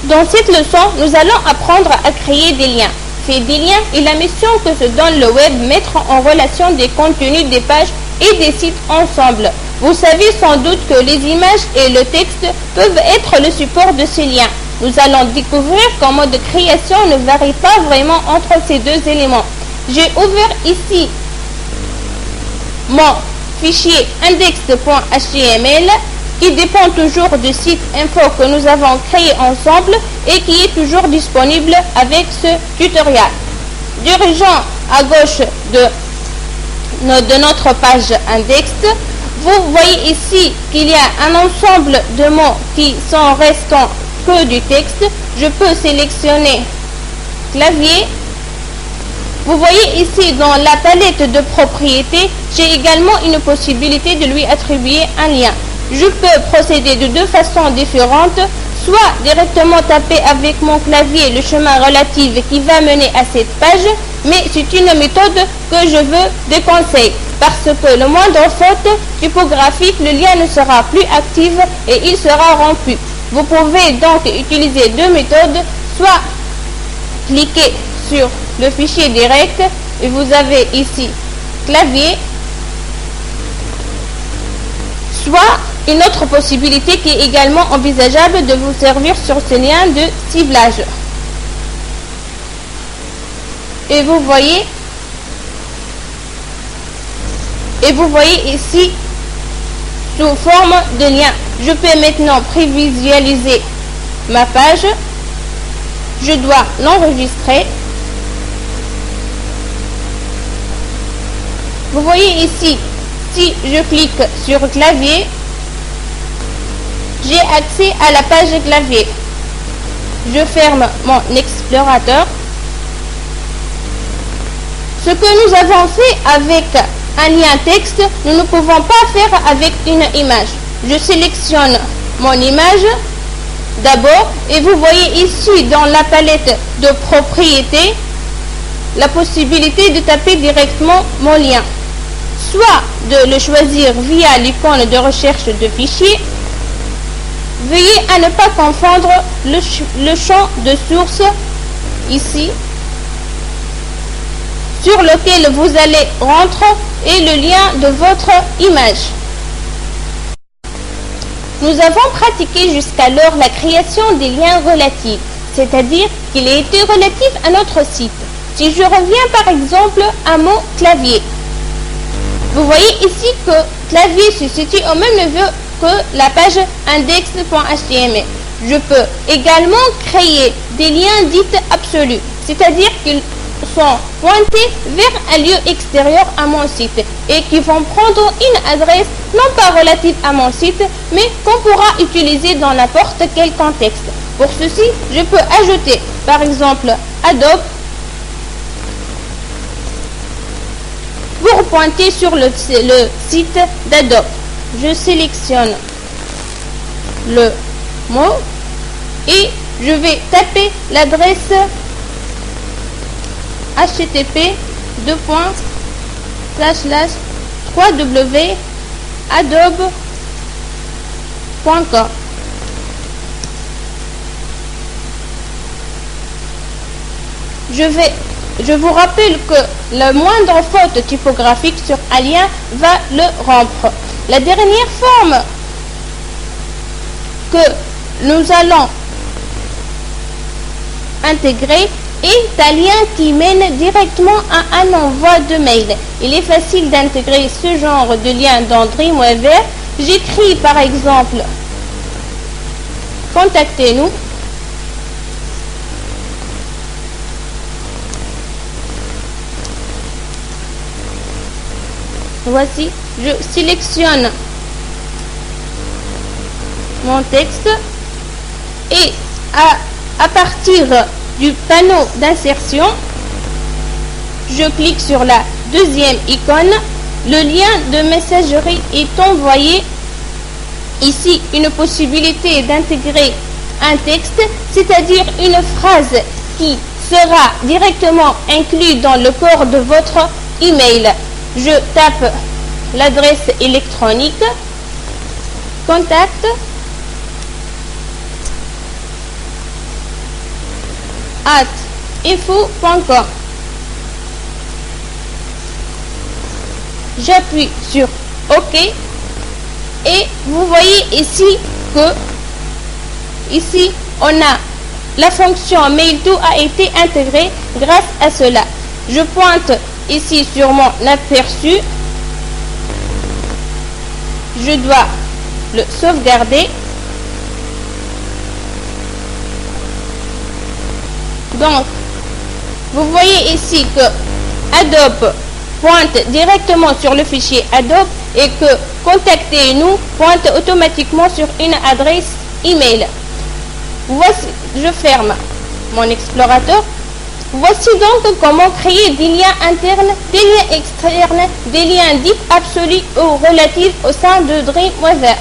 Dans cette leçon, nous allons apprendre à créer des liens. Faire des liens est la mission que se donne le web, mettre en relation des contenus, des pages et des sites ensemble. Vous savez sans doute que les images et le texte peuvent être le support de ces liens. Nous allons découvrir qu'en mode création ne varie pas vraiment entre ces deux éléments. J'ai ouvert ici mon fichier index.html qui dépend toujours du site info que nous avons créé ensemble et qui est toujours disponible avec ce tutoriel. Dirigeant à gauche de notre page index, vous voyez ici qu'il y a un ensemble de mots qui sont restants que du texte. Je peux sélectionner clavier. Vous voyez ici dans la palette de propriétés, j'ai également une possibilité de lui attribuer un lien. Je peux procéder de deux façons différentes, soit directement taper avec mon clavier le chemin relatif qui va mener à cette page, mais c'est une méthode que je veux déconseiller, parce que le moindre faute typographique, le lien ne sera plus actif et il sera rompu. Vous pouvez donc utiliser deux méthodes, soit cliquer sur le fichier direct et vous avez ici clavier, soit une autre possibilité qui est également envisageable de vous servir sur ce lien de ciblage. Et vous voyez ici sous forme de lien. Je peux maintenant prévisualiser ma page. Je dois l'enregistrer. Vous voyez ici, si je clique sur clavier, j'ai accès à la page clavier. Je ferme mon explorateur. Ce que nous avons fait avec un lien texte, nous ne pouvons pas faire avec une image. Je sélectionne mon image d'abord et vous voyez ici dans la palette de propriétés la possibilité de taper directement mon lien, soit de le choisir via l'icône de recherche de fichier. Veuillez à ne pas confondre le champ de source ici sur lequel vous allez rentrer et le lien de votre image. Nous avons pratiqué jusqu'alors la création des liens relatifs, c'est-à-dire qu'il a été relatif à notre site. Si je reviens par exemple à mon clavier, vous voyez ici que clavier se situe au même niveau que la page index.html. Je peux également créer des liens dits absolus, c'est-à-dire qu'ils sont pointés vers un lieu extérieur à mon site et qui vont prendre une adresse non pas relative à mon site, mais qu'on pourra utiliser dans n'importe quel contexte. Pour ceci, je peux ajouter par exemple Adobe pour pointer sur le site d'Adobe. Je sélectionne le mot et je vais taper l'adresse http://www.adobe.com. Je vous rappelle que la moindre faute typographique sur un lien va le rompre. La dernière forme que nous allons intégrer est un lien qui mène directement à un envoi de mail. Il est facile d'intégrer ce genre de lien dans Dreamweaver. J'écris par exemple contactez-nous. Voici, je sélectionne mon texte et à partir du panneau d'insertion, je clique sur la deuxième icône. Le lien de messagerie est envoyé. Ici, une possibilité d'intégrer un texte, c'est-à-dire une phrase qui sera directement inclus dans le corps de votre email. Je tape l'adresse électronique, contact, dream@info.com. J'appuie sur OK et vous voyez ici que ici on a la fonction Mail To a été intégrée grâce à cela. Je pointe ici sur mon aperçu. Je dois le sauvegarder. Donc, vous voyez ici que Adobe pointe directement sur le fichier Adobe et que Contactez-nous pointe automatiquement sur une adresse email. Voici, je ferme mon explorateur. Voici donc comment créer des liens internes, des liens externes, des liens dits absolus ou relatifs au sein de Dreamweaver.